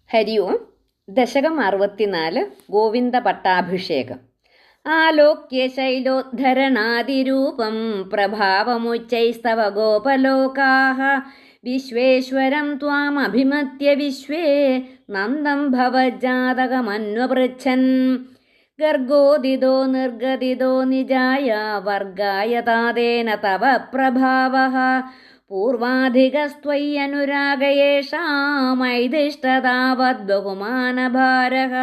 ഹരി ഓം. ദശകം 64. ഗോവിന്ദ പട്ടാഭിഷേകം. ആലോക്യ ശൈലോദ്ധരണാതിരൂപം പ്രഭാവമുച്ചൈസ്തവ ഗോപലോകാഃ വിശ്വേശ്വരം ത്വാമഭിമത്യ വിശ്വേ നന്ദം ഭവജാതകമന്വപൃച്ഛൻ. ഗർഗോദിതോ നിർഗദിതോ നിജായ വർഗായ താതേന തവ പ്രഭാവഃ പൂർവാധികസ്ത്വയ്യനുരാഗയേഷാമൈദിഷ്ടതാവദ്ബഹുമാനഭാരഃ.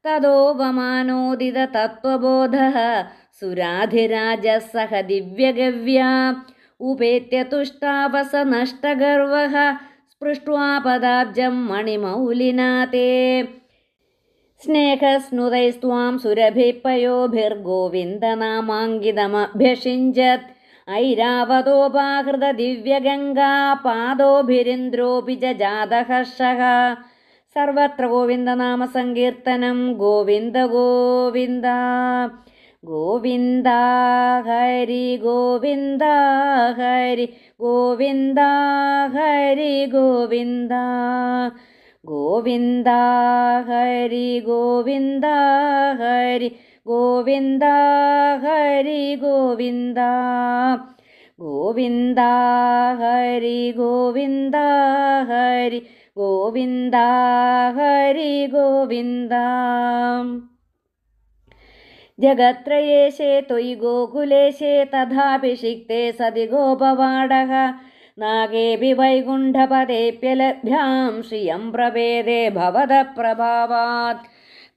തതോപമാനോദിത തത്വബോധഃ സുരാധിരാജः സഹ ദിവ്യഗവ്യാ ഉപേത്യ തുഷ്ടാവസ നഷ്ടഗർവഃ സ്പൃഷ്ട്വാ പദാബ്ജം മണിമൗലിനാ തേ. സ്നേഹസ്നുതൈസ്ത്വാം സുരഭിപയോഭിർഗോവിന്ദനാമാങ്കിതമഭ്യഷിഞ്ചത് ഐരാവതോപാഹൃത ദിവ്യഗംഗാ പാദോഭിരിന്ദ്രോപി ജാതഹർഷഃ. സർവത്ര ഗോവിന്ദനാമ സങ്കീർത്തനം. ഗോവിന്ദ ഗോവിന്ദ ഗോവിന്ദ ഹരി ഗോവിന്ദ ഹരി ഗോവിന്ദ ഹരി ഗോവിന്ദ ഗോവിന്ദ ഹരി ഗോവിന്ദ ഹരി ഗോവിന്ദ ഹരി ഗോവിന്ദ ഗോവിന്ദ ഹരി ഗോവിന്ദ ഹരി ഗോവിന്ദ ഹരി ഗോവിന്ദ. ജഗത്രയേശേ ത്വയി ഗോകുലേശേ തഥാഭിഷിക്തേ സതി ഗോപവാടഃ നാഗേഭി വൈകുണ്ഠപദേപ്യലഭ്യാം ശ്രിയം പ്രവേദേ ഭവതഃ പ്രഭാവാത്.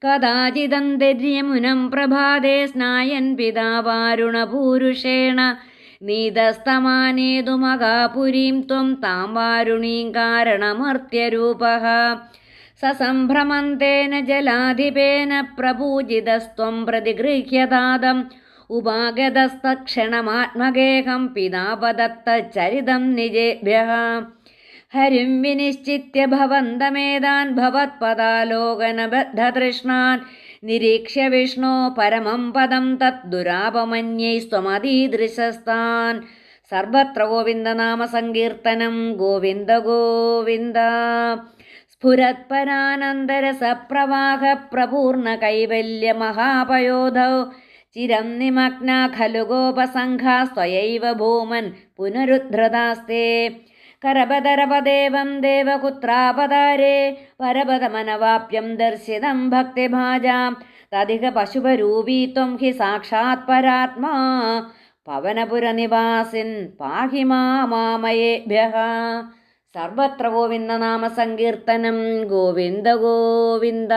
കദാചിദന്തര്യമുനം പ്രഭാതേ സ്നായൻ പിതാവാരുണപൂരുഷേണ നീതസ്തമാനേതുമകാപുരീം ത്വം താം വാരുണീം കാരണമർത്യരൂപഃ. സസംഭ്രമന്തേന ജലാധിപേന പ്രപൂജിതസ്ത്വം പ്രതിഗൃഹ്യതാദം ഉപാഗതസ്തക്ഷണമാത്മഗേഹം പിതാപദത്തചരിതം നിജേഭ്യഃ. ഹരിം വിനിശ്ചിത്യ ഭവന്തമേതാൻ ഭവത്പദാലോകനബദ്ധതൃഷ്ണാൻ നിരീക്ഷ്യ വിഷ്ണോ പരമം പദം തത് ദുരാപമന്യൈസ്ത്വമതീദൃശസ്താൻ. സർവത്ര ഗോവിന്ദനാമ സങ്കീർത്തനം. ഗോവിന്ദ ഗോവിന്ദ. സ്ഫുരത്പരാനന്ദരസപ്രവാഹ പ്രപൂർണ കൈവല്യ മഹാപയോധൗ ചിരം നിമഗ്നാ ഖലു ഗോപസംഘാസ്ത്വയൈവ ഭൂമൻ പുനരുദ്ധൃതാസ്തേ. കരപദരപദേവം ദേവകുത്രാപദാരേ പരപദമനവാപ്യം ദർശിതം ഭക്തിഭാജാം തദിഹ പശുപരൂപീ ത്വം ഹി സാക്ഷാത് പരാത്മാ പവനപുരനിവാസിൻ പാഹി മാമയേഭ്യഃ. സർവത്ര ഗോവിന്ദനാമ സങ്കീർത്തനം. ഗോവിന്ദ ഗോവിന്ദ.